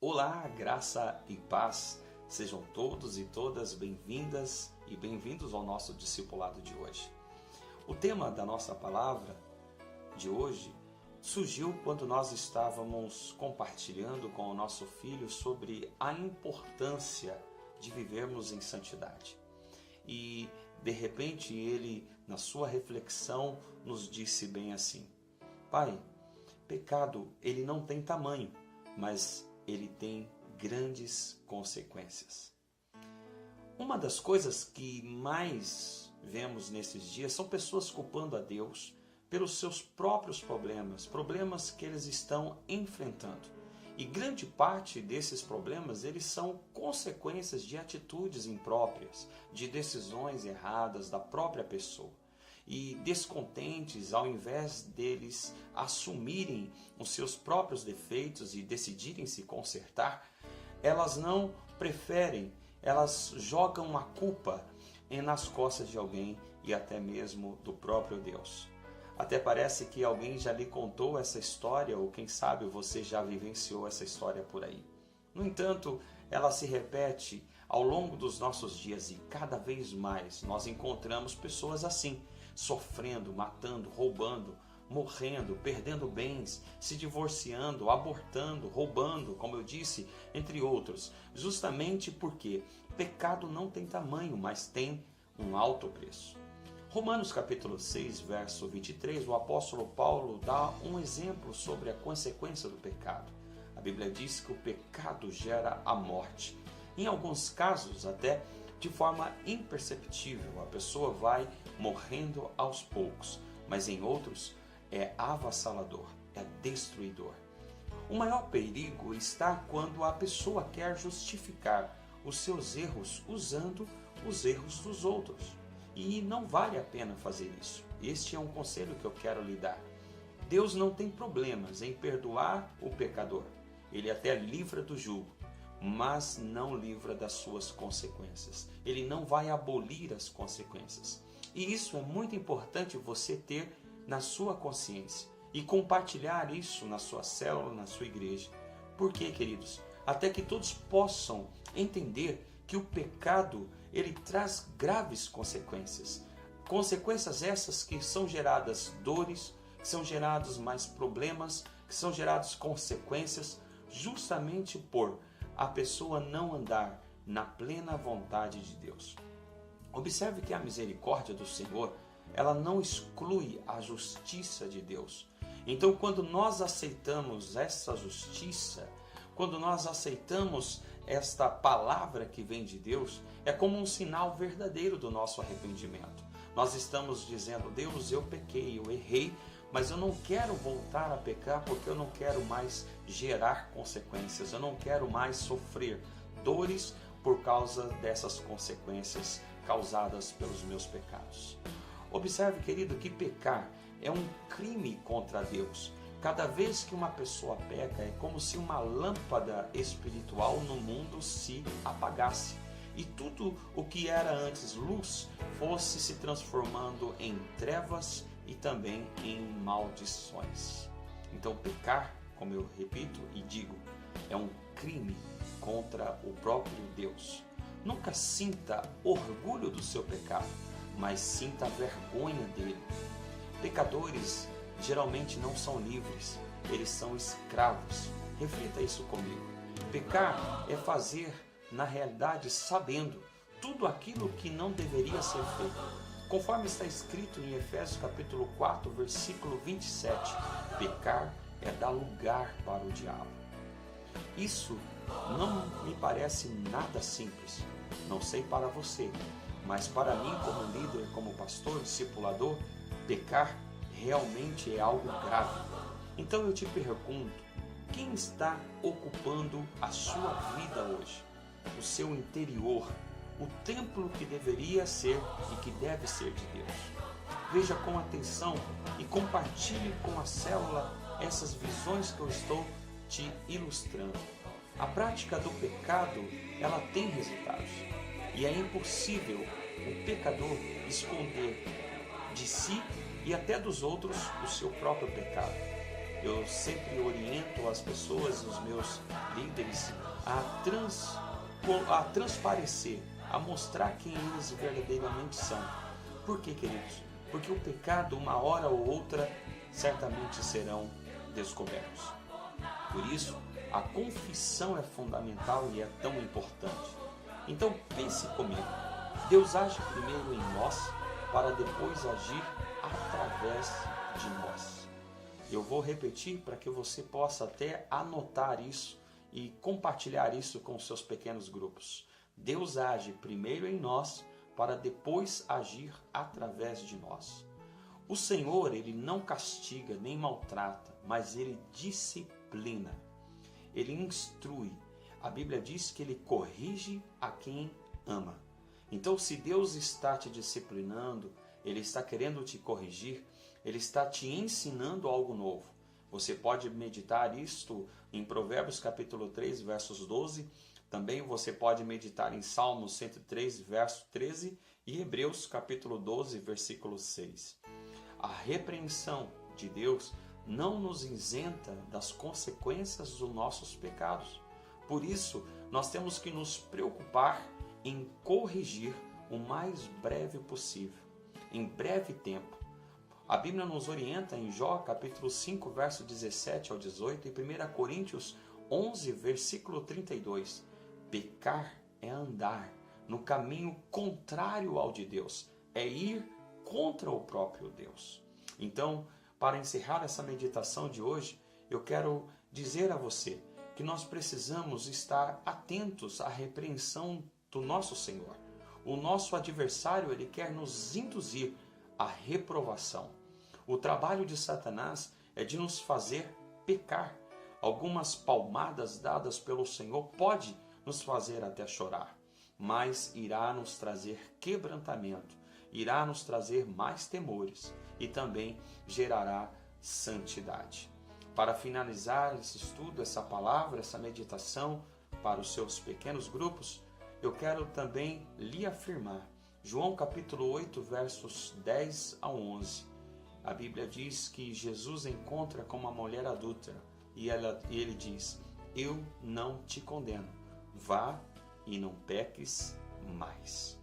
Olá, graça e paz. Sejam todos e todas bem-vindas e bem-vindos ao nosso discipulado de hoje. O tema da nossa palavra de hoje surgiu quando nós estávamos compartilhando com o nosso filho sobre a importância de vivermos em santidade. E, de repente, ele, na sua reflexão, nos disse bem assim: Pai, pecado, ele não tem tamanho, mas ele tem grandes consequências. Uma das coisas que mais vemos nesses dias são pessoas culpando a Deus pelos seus próprios problemas que eles estão enfrentando. E grande parte desses problemas, eles são consequências de atitudes impróprias, de decisões erradas da própria pessoa. E descontentes, ao invés deles assumirem os seus próprios defeitos e decidirem se consertar, elas não preferem, elas jogam a culpa nas costas de alguém e até mesmo do próprio Deus. Até parece que alguém já lhe contou essa história, ou quem sabe você já vivenciou essa história por aí. No entanto, ela se repete ao longo dos nossos dias e cada vez mais nós encontramos pessoas assim, sofrendo, matando, roubando, morrendo, perdendo bens, se divorciando, abortando, roubando, como eu disse, entre outros, justamente porque pecado não tem tamanho, mas tem um alto preço. Romanos capítulo 6, verso 23, o apóstolo Paulo dá um exemplo sobre a consequência do pecado. A Bíblia diz que o pecado gera a morte. Em alguns casos, até de forma imperceptível, a pessoa vai morrendo aos poucos, mas em outros é avassalador, é destruidor. O maior perigo está quando a pessoa quer justificar os seus erros usando os erros dos outros. E não vale a pena fazer isso. Este é um conselho que eu quero lhe dar. Deus não tem problemas em perdoar o pecador. Ele até livra do jugo, mas não livra das suas consequências. Ele não vai abolir as consequências. E isso é muito importante você ter na sua consciência e compartilhar isso na sua célula, na sua igreja. Por quê, queridos? Até que todos possam entender que o pecado, ele traz graves consequências. Consequências essas que são geradas dores, que são gerados mais problemas, que são gerados consequências, justamente por a pessoa não andar na plena vontade de Deus. Observe que a misericórdia do Senhor, ela não exclui a justiça de Deus. Então, quando nós aceitamos essa justiça, quando nós aceitamos esta palavra que vem de Deus, é como um sinal verdadeiro do nosso arrependimento. Nós estamos dizendo: Deus, eu pequei, eu errei, mas eu não quero voltar a pecar porque eu não quero mais gerar consequências, eu não quero mais sofrer dores por causa dessas consequências causadas pelos meus pecados. Observe, querido, que pecar é um crime contra Deus. Cada vez que uma pessoa peca, é como se uma lâmpada espiritual no mundo se apagasse e tudo o que era antes luz fosse se transformando em trevas e também em maldições. Então, pecar, como eu repito e digo, é um crime contra o próprio Deus. Nunca sinta orgulho do seu pecado, mas sinta vergonha dele. Pecadores geralmente não são livres, eles são escravos. Reflita isso comigo. Pecar é fazer, na realidade, sabendo tudo aquilo que não deveria ser feito. Conforme está escrito em Efésios capítulo 4, versículo 27, pecar é dar lugar para o diabo. Isso não me parece nada simples, não sei para você, mas para mim como líder, como pastor, discipulador, pecar realmente é algo grave. Então eu te pergunto, quem está ocupando a sua vida hoje? O seu interior, o templo que deveria ser e que deve ser de Deus. Veja com atenção e compartilhe com a célula essas visões que eu estou te ilustrando. A prática do pecado, ela tem resultados. E é impossível o pecador esconder de si e até dos outros o seu próprio pecado. Eu sempre oriento as pessoas, os meus líderes, a transparecer, a mostrar quem eles verdadeiramente são. Por quê, queridos? Porque o pecado, uma hora ou outra, certamente serão descobertos. Por isso, a confissão é fundamental e é tão importante. Então pense comigo, Deus age primeiro em nós para depois agir através de nós. Eu vou repetir para que você possa até anotar isso e compartilhar isso com os seus pequenos grupos. Deus age primeiro em nós para depois agir através de nós. O Senhor, Ele não castiga nem maltrata, mas Ele disciplina. Ele instrui. A Bíblia diz que Ele corrige a quem ama. Então, se Deus está te disciplinando, Ele está querendo te corrigir, Ele está te ensinando algo novo. Você pode meditar isto em Provérbios capítulo 3, versos 12. Também você pode meditar em Salmos 103, verso 13 e Hebreus capítulo 12, versículo 6. A repreensão de Deus não nos isenta das consequências dos nossos pecados. Por isso, nós temos que nos preocupar em corrigir o mais breve possível, em breve tempo. A Bíblia nos orienta em Jó, capítulo 5, verso 17 ao 18 e 1 Coríntios 11, versículo 32. Pecar é andar no caminho contrário ao de Deus, é ir contra o próprio Deus. Então, para encerrar essa meditação de hoje, eu quero dizer a você que nós precisamos estar atentos à repreensão do nosso Senhor. O nosso adversário, ele quer nos induzir à reprovação. O trabalho de Satanás é de nos fazer pecar. Algumas palmadas dadas pelo Senhor pode nos fazer até chorar, mas irá nos trazer quebrantamento, irá nos trazer mais temores e também gerará santidade. Para finalizar esse estudo, essa palavra, essa meditação para os seus pequenos grupos, eu quero também lhe afirmar João capítulo 8, versos 10 a 11. A Bíblia diz que Jesus encontra com uma mulher adúltera e ele diz: eu não te condeno, vá e não peques mais.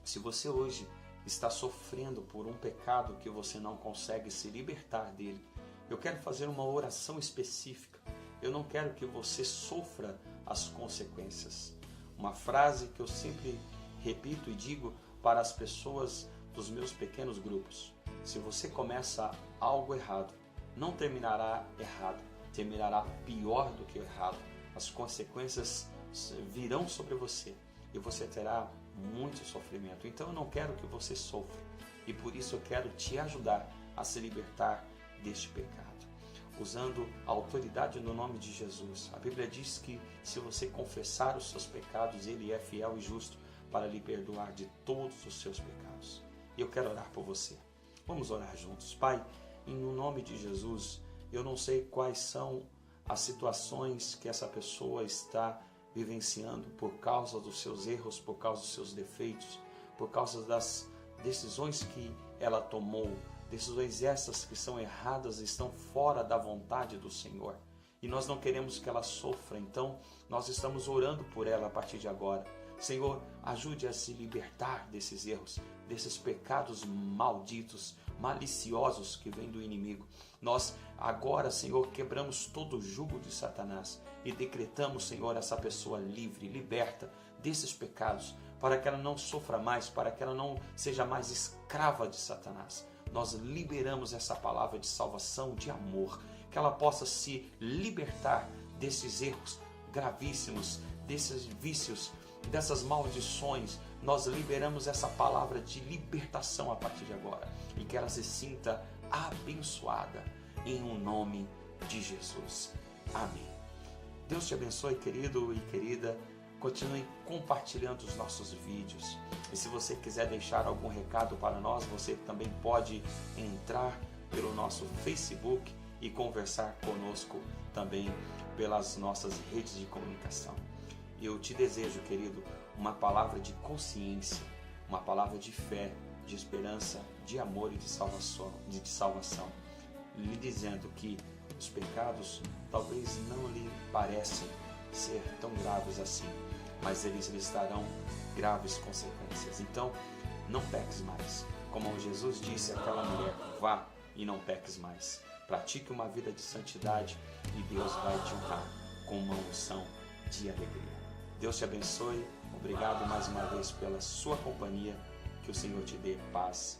Se você hoje está sofrendo por um pecado que você não consegue se libertar dele, eu quero fazer uma oração específica. Eu não quero que você sofra as consequências. Uma frase que eu sempre repito e digo para as pessoas dos meus pequenos grupos: se você começa algo errado, não terminará errado, terminará pior do que o errado. As consequências virão sobre você e você terá muito sofrimento. Então eu não quero que você sofra e por isso eu quero te ajudar a se libertar deste pecado, usando a autoridade no nome de Jesus. A Bíblia diz que se você confessar os seus pecados, Ele é fiel e justo para lhe perdoar de todos os seus pecados. E eu quero orar por você. Vamos orar juntos. Pai, no nome de Jesus, eu não sei quais são as situações que essa pessoa está vivenciando por causa dos seus erros, por causa dos seus defeitos, por causa das decisões que ela tomou, decisões essas que são erradas, estão fora da vontade do Senhor. E nós não queremos que ela sofra, então nós estamos orando por ela a partir de agora. Senhor, ajude a se libertar desses erros, desses pecados malditos, maliciosos que vêm do inimigo. Nós agora, Senhor, quebramos todo o jugo de Satanás e decretamos, Senhor, essa pessoa livre, liberta desses pecados, para que ela não sofra mais, para que ela não seja mais escrava de Satanás. Nós liberamos essa palavra de salvação, de amor, que ela possa se libertar desses erros gravíssimos, desses vícios, dessas maldições. Nós liberamos essa palavra de libertação a partir de agora e que ela se sinta abençoada em o nome de Jesus. Amém. Deus te abençoe, querido e querida. Continue compartilhando os nossos vídeos. E se você quiser deixar algum recado para nós, você também pode entrar pelo nosso Facebook e conversar conosco também pelas nossas redes de comunicação. Eu te desejo, querido, uma palavra de consciência, uma palavra de fé, de esperança, de amor e de salvação, lhe dizendo que os pecados talvez não lhe parecem ser tão graves assim, mas eles lhe estarão graves consequências. Então, não peques mais. Como Jesus disse àquela mulher, vá e não peques mais. Pratique uma vida de santidade e Deus vai te honrar com uma unção de alegria. Deus te abençoe. Obrigado mais uma vez pela sua companhia. Que o Senhor te dê paz